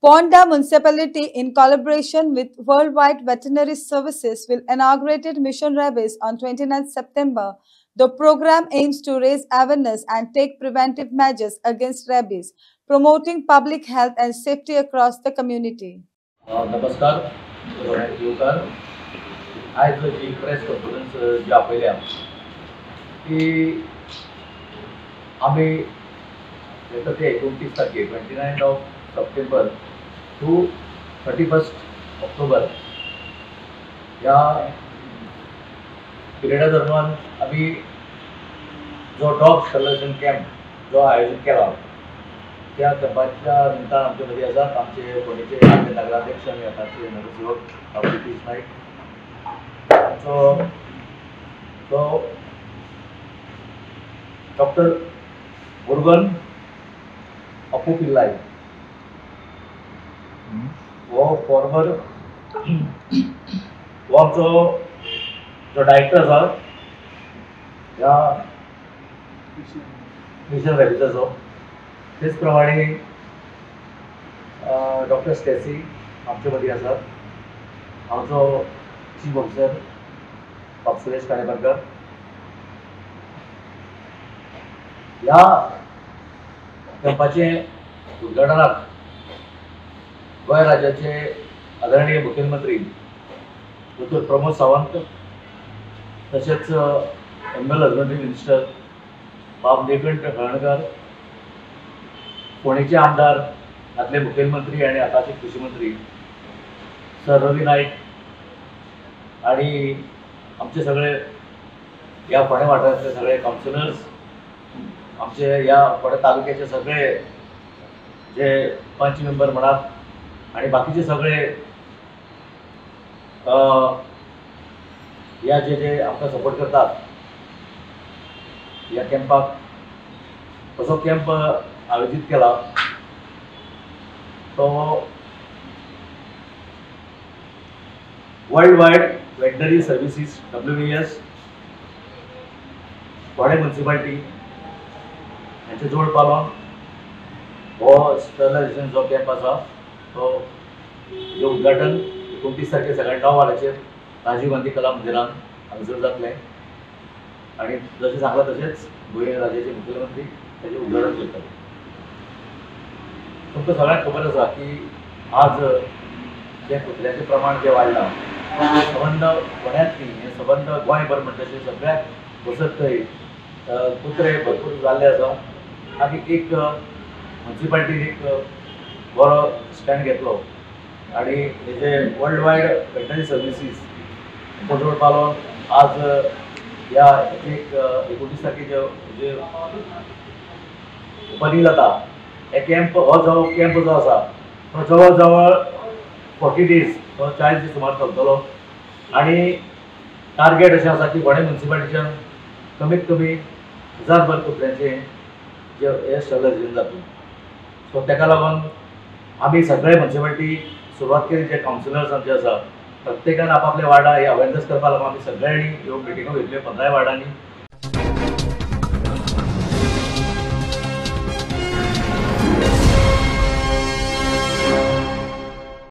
Ponda Municipality, in collaboration with Worldwide Veterinary Services, will inaugurate Mission Rabies on 29 September. The program aims to raise awareness and take preventive measures against rabies, promoting public health and safety across the community. नमस्कार येवकार आज जी press conference जी आपयल्या ती आमी येता ते 29 तारखेक 29 September two 31 October ह्या पिरियडा दरम्यान आमी जो डॉग सर्वेलन्स कॅम्प जो आयोजीत केला त्या कॅम्पाच्या निमतान आमचे मदीं आसात आमचे फोंडेचे आमचे नगराध्यक्ष आनी आतांचे नगरसेवक नितीश नायक तो डॉक्टर मुरुगन अप्पू पिल्लाय वो फॉर्मर वो आमचो जो डायरेक्टर आसा ह्या मिशन रॅबिजाचो तेच प्रमाणे डॉक्टर स्टेसी आमचे मदीं आसात आमचो चीफ ऑफिसर डॉक्टर सुरेश काणेबरकर ह्या कॅम्पाचे उद्घाटनाक गोंय राज्याचे आदरणीय मुख्यमंत्री डॉ प्रमोद सावंत तशेंच एनिमल हजबंड्री मिनिस्टर बाब निळकंठ हळर्णकर फोंडेचे आमदार आदले मुखेलमंत्री आणि आताचे कृषी मंत्री सर रवी नाईक आणि आमचे सगळे या फोंडे वाठारांतले सगळे कावन्सिलर्स आमचे या फोंडे तालुक्याचे सगळे जे पंच मेंबर म्हणात आणि बाकीचे सगळे या जे आमकां सपोर्ट करतात या कॅम्पाक असो कॅम्प आयोजित केला तो world wide veterinary services WVS Fonde municipality यांचे जोड पालवन हो स्टरलायझेशन जो कॅम्प आसा तो जे उद्घाटन 29 तारखेर सकाळी 9 वरांचेर राजीव गांधी कला मंदिरान हांगसर जातलें आणि जशें सांगलां तशेंच गोंय राज्याचे मुख्यमंत्री त्याचे उद्घाटन करतले तुमकां सगळ्यांक खबर आसा की आज जे कुत्र्याचें प्रमाण जे वाडलां संबंद फोंड्यांत न्ही हे संबंद गोंयभर म्हणटा सगळ्याक वसत थंय कुत्रे भरपूर जाल्ले आसा आनी एक म्युनिसिपालिटीन एक बरो स्टँड घेतलो आणि हेजे वर्ल्ड वायड वेटनरी सर्विसीस जोड पालवन आज ह्या एक 29 तारखेचे जे ओपनिंग जाता हे कॅम्प हो जो कॅम्प जो आसा तो जवळ जवळ 40 डेज तो 40 दीस सुमार चलतलो आणि टार्गेट अशें आसा की फोंडे म्युनिसिपालिटीच्यान कमीत कमी 1000 भर कुत्र्यांचे जे हे स्टरलायझेशन जातलें सो ताका लागून आमी सगळे म्युनिसिपालिटी सुरवात केली जे कावन्सिलर्स आमचे आसा प्रत्येकान आपापल्या वार्डा हे अवेरनेस करपा लागून आमी सगळ्यांनी ह्यो मिटिंगो घेतल्यो 15 वार्डांनी